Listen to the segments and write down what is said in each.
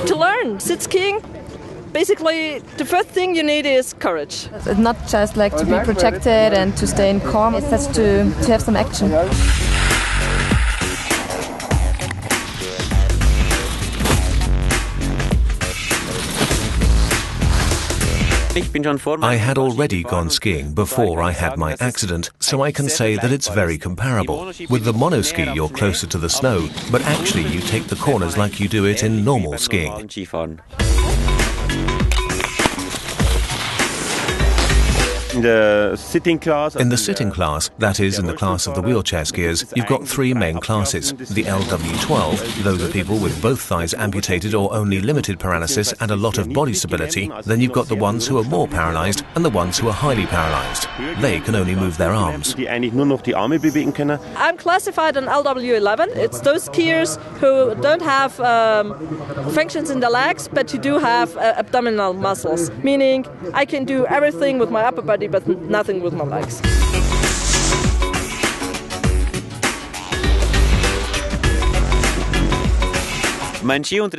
To learn sit skiing, basically the first thing you need is courage. It's not just like to be protected and to stay in calm, it's just to have some action. I had already gone skiing before I had my accident, so I can say that it's very comparable. With the monoski you're closer to the snow, but actually you take the corners like you do it in normal skiing. In the sitting class, that is, in the class of the wheelchair skiers, you've got three main classes. The LW12, those are people with both thighs amputated or only limited paralysis and a lot of body stability. Then you've got the ones who are more paralysed and the ones who are highly paralysed. They can only move their arms. I'm classified in LW11. It's those skiers who don't have functions in the legs, but who do have abdominal muscles, meaning I can do everything with my upper body but nothing with my legs.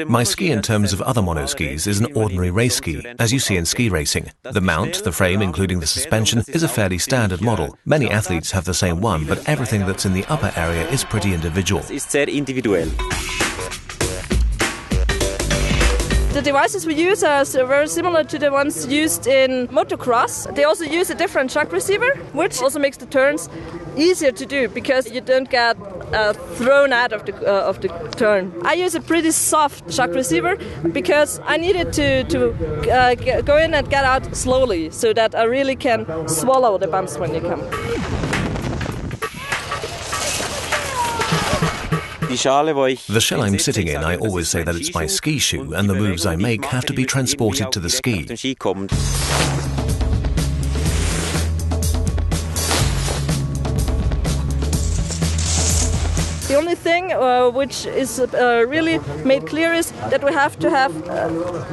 My ski in terms of other monoskis is an ordinary race ski, as you see in ski racing. The mount, the frame including the suspension, is a fairly standard model. Many athletes have the same one, but everything that's in the upper area is pretty individual. The devices we use are very similar to the ones used in motocross. They also use a different shock receiver, which also makes the turns easier to do because you don't get thrown out of the turn. I use a pretty soft shock receiver because I needed to go in and get out slowly so that I really can swallow the bumps when you come. The shell I'm sitting in, I always say that it's my ski shoe, and the moves I make have to be transported to the ski. The only thing which is really made clear is that we have to have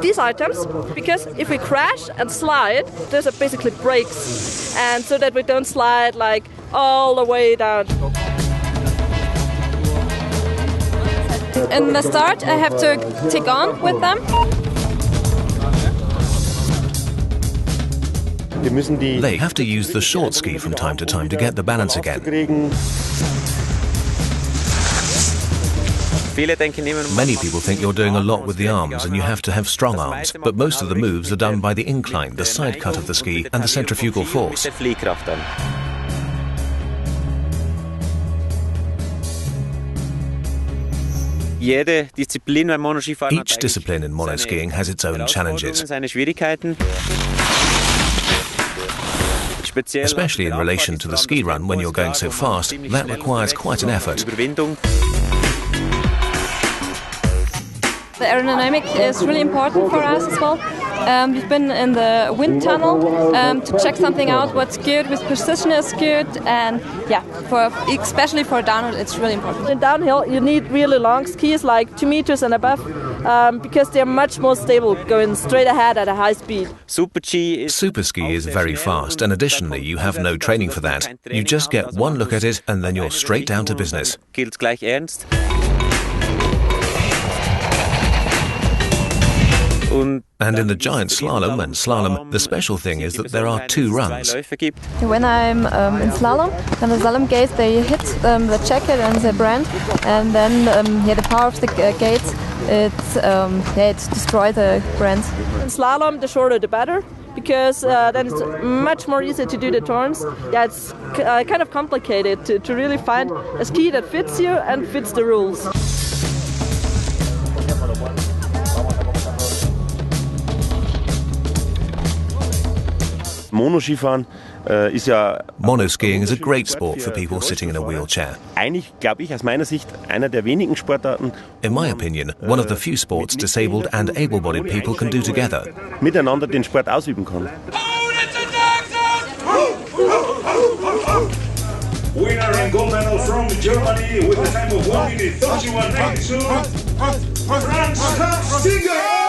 these items, because if we crash and slide, those are basically brakes, and so that we don't slide like all the way down. In the start, I have to tick on with them. They have to use the short ski from time to time to get the balance again. Many people think you're doing a lot with the arms and you have to have strong arms, but most of the moves are done by the incline, the side cut of the ski, and the centrifugal force. Each discipline in monoskiing has its own challenges, especially in relation to the ski run. When you're going so fast, that requires quite an effort. The aerodynamic is really important for us as well. We've been in the wind tunnel to check something out, what's good, which position is good, and yeah, especially for downhill, it's really important. In downhill, you need really long skis, like 2 meters and above, because they're much more stable, going straight ahead at a high speed. Super ski is very fast, and additionally, you have no training for that. You just get one look at it, and then you're straight down to business. And in the giant slalom and slalom, the special thing is that there are 2 runs. When I'm in slalom, then the slalom gates, they hit the jacket and the brand, and then the power of the gates, it destroys the brand. In slalom, the shorter the better, because then it's much more easy to do the turns. Yeah, it's kind of complicated to really find a ski that fits you and fits the rules. Monoskiing is a great sport for people sitting in a wheelchair. In my opinion, one of the few sports disabled and able-bodied people can do together. Miteinander den Sport ausüben kann. Winner and gold medal from Germany with a time of 1:31.92. Franz Stinger!